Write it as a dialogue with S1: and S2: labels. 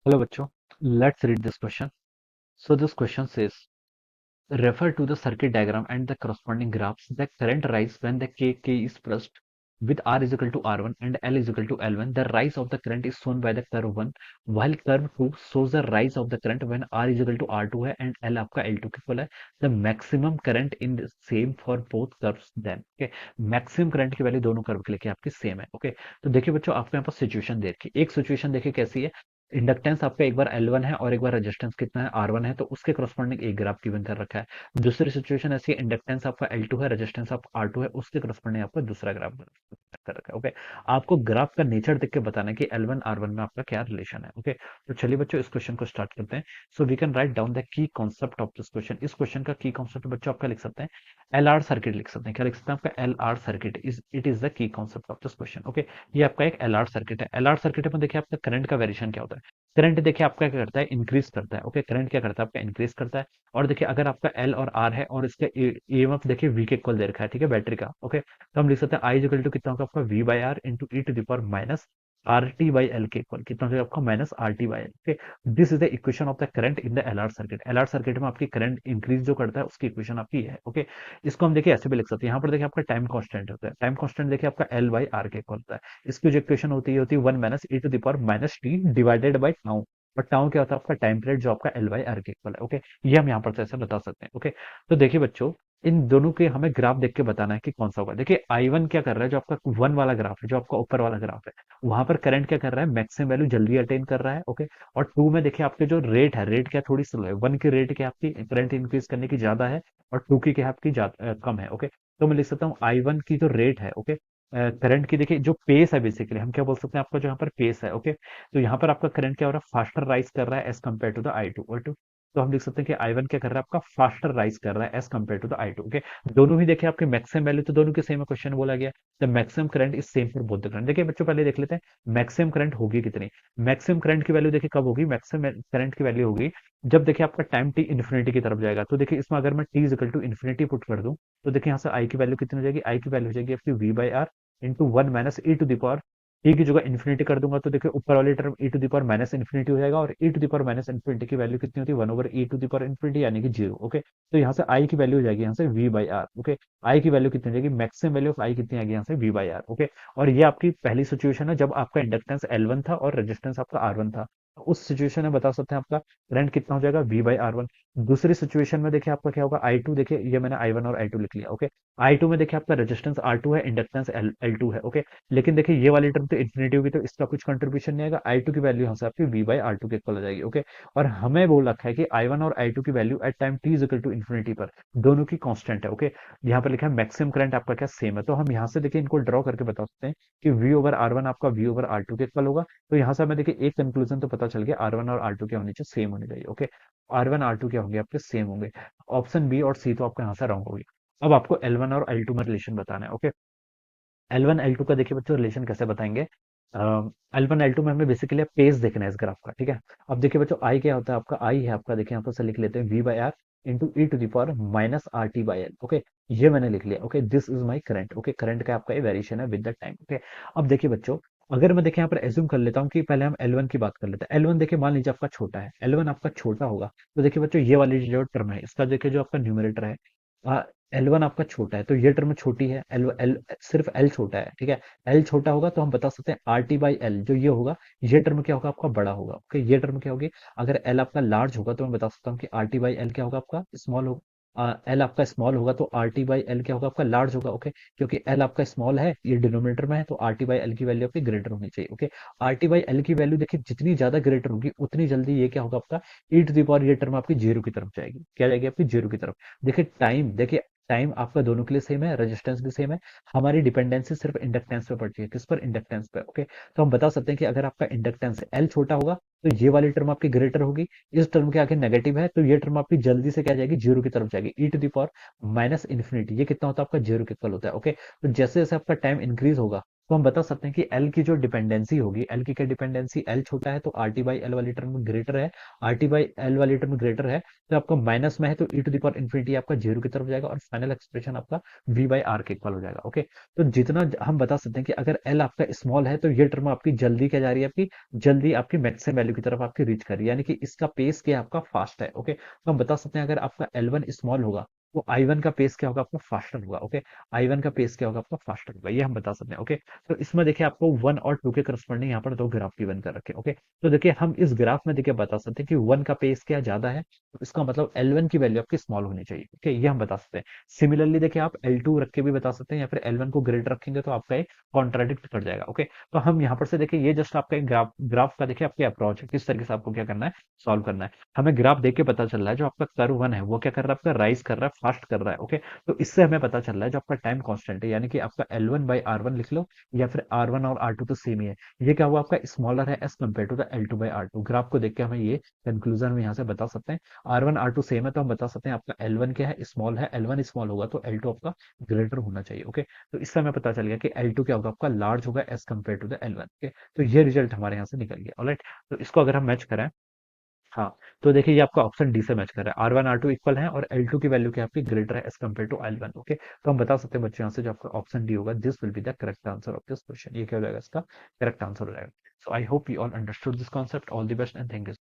S1: Hello, bachcho. Let's read this question. So this question says, refer to the circuit diagram and the corresponding graphs. The current rise when the K is pressed with R is equal to R1 and L is equal to L1. The rise of the current is shown by the curve 1, while curve 2 shows the rise of the current when R is equal to R2 है and L आपका L2 के equal है. The maximum current in the same for both curves then. Okay, maximum current की value दोनों curve के लिए आपकी same है. ओके, तो देखिए बच्चों, आपको यहाँ पर सिचुएशन दे रखी है. एक सिचुएशन देखिए कैसी है. इंडक्टेंस आपका एक बार L1 है और एक बार रेजिस्टेंस कितना है R1 है, तो उसके करस्पॉन्डिंग एक ग्राफ गिवन कर रखा है. दूसरी सिचुएशन ऐसी है, इंडक्टेंस आपका L2 है, रेजिस्टेंस आपका R2 है, उसके करस्पॉन्डिंग आपका दूसरा ग्राफ कर रखा है. ओके, आपको ग्राफ का नेचर देख के बताना है कि L1 R1 में आपका क्या रिलेशन है. ओके, तो चलिए बच्चों इस क्वेश्चन को स्टार्ट करते हैं. So we can write down the key concept of this question. इस क्वेश्चन का की कॉन्सेप्ट बच्चों आपका लिख सकते हैं एल आर सर्किट. लिख सकते हैं क्या लिख सकते हैं आपका L R circuit is it is the key concept of this question. Okay, ये आपका एक एल आर सर्किट है. एल आर सर्किट में देखिए आपका करंट का वेरिएशन क्या होता है. करंट देखिए आपका क्या करता है, इंक्रीज करता है. ओके, करंट क्या करता है आपका, इंक्रीज करता है. और देखिए अगर आपका एल और आर है और इसका ईएमएफ देखिए वी के इक्वल दे रखा है, ठीक है, बैटरी का. ओके, तो हम लिख सकते हैं आई इक्वल टू कितना होगा आपका V by R into e to the power minus R T by L के इक्वल कितना होगा आपका minus R T by L. Okay, this is the equation of the current in the L R circuit. L R circuit में आपकी current increase जो करता है उसकी इक्वेशन आपकी है. ओके, इसको हम देखिए ऐसे भी लिख सकते हैं. यहाँ पर देखिए आपका टाइम कांस्टेंट होता है. टाइम कांस्टेंट देखिए आपका एल बाई आर के इक्वल होता है. इसकी जो इक्वेशन होती है one minus e to the power minus T divided by tau. और टाउ क्या होता है आपका टाइम पीरियड जो आपका एल बाई आर के इक्वल है. ओके, ये हम यहाँ पर से ऐसे बता सकते हैं. ओके, तो देखिए बच्चों, इन दोनों के हमें ग्राफ देख के बताना है कि कौन सा होगा. देखिए आई वन क्या कर रहा है, जो आपका वन वाला ग्राफ है, जो आपका ऊपर वाला ग्राफ है, वहां पर करंट क्या कर रहा है, मैक्सिमम वैल्यू जल्दी अटेन कर रहा है. ओके, और टू में देखिए आपके जो रेट है, रेट क्या थोड़ी स्लो है. वन की रेट क्या आपकी करंट इंक्रीज करने की ज्यादा है और टू की क्या आपकी कम है. ओके, तो मैं लिख सकता हूँ आई वन की जो रेट है, ओके, करंट की देखिए जो पेस है, बेसिकली हम क्या बोल सकते हैं आपका जो यहाँ पर पेस है. ओके, तो यहाँ पर आपका करंट क्या हो रहा है, फास्टर राइज कर रहा है as compare to the I two. और टू, तो हम लिख सकते हैं कि आई वन क्या कर रहा है आपका फास्टर राइज कर रहा है as compare to the I two. Okay, दोनों ही देखिए आपके मैक्सिमम वैल्यू तो दोनों के सेम है, क्वेश्चन बोला गया the maximum current is same for both the current. देखिए बच्चों पहले देख लेते हैं मैक्सिमम करंट होगी कितनी. मैक्सिमम करंट की वैल्यू देखिए कब होगी, मैक्सिमम करंट की वैल्यू होगी जब देखिए आपका टाइम टी इन्फिनिटी की तरफ जाएगा. तो देखिए इसमें अगर मैं T equal to infinity put कर दूं, तो देखिए यहाँ से आई की वैल्यू कितनी हो जाएगी, आई की वैल्यू हो जाएगी आपकी V by R into one minus e to the power t की जगह इन्फिनिटी कर दूंगा, तो देखिए ऊपर वाली term e to the power minus infinity हो जाएगा. और e to the power minus infinity की वैल्यू कितनी होती है, one over e to the power infinity यानी कि जीरो. ओके, तो यहाँ से आई की वैल्यू हो जाएगी यहाँ से वी बाई आर. ओके, आई की वैल्यू कितनी हो जाएगी, मैक्सिमम वैल्यू ऑफ आई कितनी आएगी यहाँ से वी बाई आर. ओके, और ये आपकी पहली सिचुएशन है जब आपका इंडक्टेंस एल वन था और रेजिस्टेंस आपका आर वन था. तो उस सिचुएशन में बता सकते हैं आपका करंट कितना हो जाएगा, वी बाई आर वन. दूसरी सिचुएशन में देखिए आपका क्या होगा, आई टू. देखिए ये मैंने आई वन और आई टू लिख लिया. ओके, आई टू में देखिए आपका रेजिस्टेंस आर टू है, इंडक्टेंस एल टू है. ओके, लेकिन देखिए ये वाली टर्म तो इन्फिनिटी होगी, तो इसका कुछ कंट्रीब्यूशन नहीं आएगा. आई टू की वैल्यू यहाँ से आपकी वी बाई आर टू के इक्वल हो जाएगी. ओके, और हमें बोल रखा है कि आई वन और आई टू की value at time T is equal to infinity पर दोनों की कांस्टेंट है. ओके, यहाँ पर लिखा है मैक्सिमम करंट आपका क्या सेम है, तो हम यहाँ से देखिए इनको ड्रॉ करके बता सकते हैं कि वी ओवर आर वन आपका वी ओवर आर टू के इक्वल होगा. तो यहाँ से हमें देखिए एक कंक्लूजन तो पता चल गया, आर वन और आर टू क्या होनी चाहिए, सेम होनी चाहिए. Okay, R one R two क्या होंगे आपके, सेम होंगे. ऑप्शन बी और सी तो आपका यहाँ से रॉन्ग होगी. अब आपको एल वन और एल टू में रिलेशन बताना है. Okay, L one L two का देखिए बच्चों रिलेशन कैसे बताएंगे. एल वन एल टू में हमें बेसिकली पेस देखना है इस ग्राफ का. ठीक है, अब देखिए बच्चों आई क्या होता है आपका, आई है आपका, देखिए यहाँ पर से लिख लेते हैं V by R into e to the power minus R T by L. Okay, ये मैंने लिख लिया. Okay, this is my current. Okay, current का आपका ये वेरिएशन है विद द टाइम. ओके, अब देखिए बच्चों, अगर मैं देखिए यहाँ पर एज्यूम कर लेता हूँ कि पहले हम एल वन की बात कर लेते हैं. एल वन देखिए मान लीजिए आपका छोटा है, एल वन आपका छोटा होगा, तो देखिए बच्चों ये वाली जो टर्म है इसका देखिए जो आपका न्यूमरेटर है, एल वन आपका छोटा है, तो ये टर्म छोटी है. एल एल सिर्फ एल छोटा है. ठीक है, एल छोटा होगा तो हम बता सकते हैं आर टी बाई एल जो ये होगा, ये टर्म क्या होगा आपका, बड़ा होगा. ओके, ये टर्म क्या होगी, अगर एल आपका लार्ज होगा तो मैं बता सकता हूँ कि आर टी बाई एल क्या होगा आपका, स्मॉल होगा. एल आपका स्मॉल होगा तो आर टी बाई एल क्या होगा आपका, लार्ज होगा. ओके, क्योंकि एल आपका स्मॉल है, ये डिनोमिनेटर में है, तो आर टी बाई एल की वैल्यू आपकी ग्रेटर होनी चाहिए. Okay, are T by L की वैल्यू देखिए जितनी ज्यादा ग्रेटर होगी उतनी जल्दी ये क्या होगा आपका, ई टू दी पावर ये टर्म आपकी जीरो की तरफ जाएगी. क्या जाएगी आपकी, जीरो की तरफ. देखिए टाइम, देखिए टाइम आपका दोनों के लिए सेम है, रेजिस्टेंस भी सेम है. हमारी डिपेंडेंसी सिर्फ इंडक्टेंस पे पड़ती है, किस पर, इंडक्टेंस पे. ओके, तो हम बता सकते हैं कि अगर आपका इंडक्टेंस एल छोटा होगा तो ये वाली टर्म आपकी ग्रेटर होगी. इस टर्म के आगे नेगेटिव है तो ये टर्म आपकी जल्दी से क्या जाएगी, जीरो की तरफ जाएगी. E to the power minus infinity ये कितना होता है आपका, जीरो के इक्वल होता है. ओके, तो जैसे जैसे आपका टाइम इंक्रीज होगा तो हम बता सकते हैं कि एल की जो डिपेंडेंसी होगी, एल की क्या डिपेंडेंसी, एल छोटा है तो आर टी बाई एल वाली टर्म में ग्रेटर है, आर टी बाई एल वाली टर्म में ग्रेटर है, तो आपका माइनस में है तो ई टू द पावर इन्फिनिटी आपका जीरो की तरफ जाएगा और फाइनल एक्सप्रेशन आपका वी बाई आर के इक्वल हो जाएगा। ओके, तो जितना हम बता सकते हैं कि अगर एल आपका स्मॉल है तो ये टर्म आपकी जल्दी क्या जा रही है, आपकी जल्दी आपकी मैक्सिमम वैल्यू की तरफ आपकी रीच कर रही है, यानी कि इसका पेस क्या है, आपका फास्ट है। ओके, तो हम बता सकते हैं अगर आपका एल वन स्मॉल होगा तो आई वन का पेस क्या होगा, आपका फास्टर होगा। ओके, आई वन का पेस क्या होगा, आपका फास्टर होगा, ये हम बता सकते हैं। ओके, तो इसमें देखिए आपको वन और टू के करस्पॉन्डिंग यहाँ पर दो ग्राफ गिवन कर रखे हैं। ओके, तो देखिए हम इस ग्राफ में देखिए बता सकते हैं कि वन का पेस क्या ज्यादा है, तो इसका मतलब एल वन की वैल्यू आपकी स्मॉल होनी चाहिए। ओके, ये हम बता सकते हैं। सिमिलरली देखिए आप एल टू रख के भी बता सकते हैं, या फिर एल वन को ग्रेटर रखेंगे तो आपका एक कॉन्ट्राडिक्ट कर जाएगा। ओके, तो हम यहाँ पर से देखिए ये जस्ट आपका एक ग्राफ का देखिए आपकी अप्रोच है, किस तरीके से आपको क्या करना है, सॉल्व करना है। हमें ग्राफ देख के पता चल रहा है जो आपका कर्व वन है वो क्या कर रहा है, आपका राइज कर रहा है, फास्ट कर रहा है। ओके, तो इससे हमें पता चल रहा है जो आपका टाइम कांस्टेंट है, यानी कि आपका L one by R one लिख लो, या फिर आर वन और आर टू तो सेम ही है, ये क्या हुआ आपका स्मॉलर है as compare to the L two by R two. Graph को देख के हमें ये कंक्लूजन में यहाँ से बता सकते हैं। R one R two same है तो हम बता सकते हैं आपका एल वन क्या है, स्मॉल है, एल वन स्मॉल होगा तो एल टू आपका ग्रेटर होना चाहिए। ओके, तो इससे हमें पता चल गया कि एल टू क्या होगा, आपका लार्ज होगा as compare to the L one. Okay, तो ये रिजल्ट हमारे यहाँ से निकल गया। ऑलराइट, तो इसको अगर हम मैच करें, हाँ, तो देखिए ये आपका ऑप्शन डी से मैच कर रहा है, R one R two equal है और एल टू की वैल्यू क्या है आपकी ग्रेटर है as compare to L one. Okay, तो हम बता सकते हैं बच्चों यहाँ से जो आपका ऑप्शन डी होगा, this will be the correct answer of this question, ये क्या हो जाएगा, इसका करेक्ट आंसर हो जाएगा। So I hope you all understood this concept, all the best and thank you.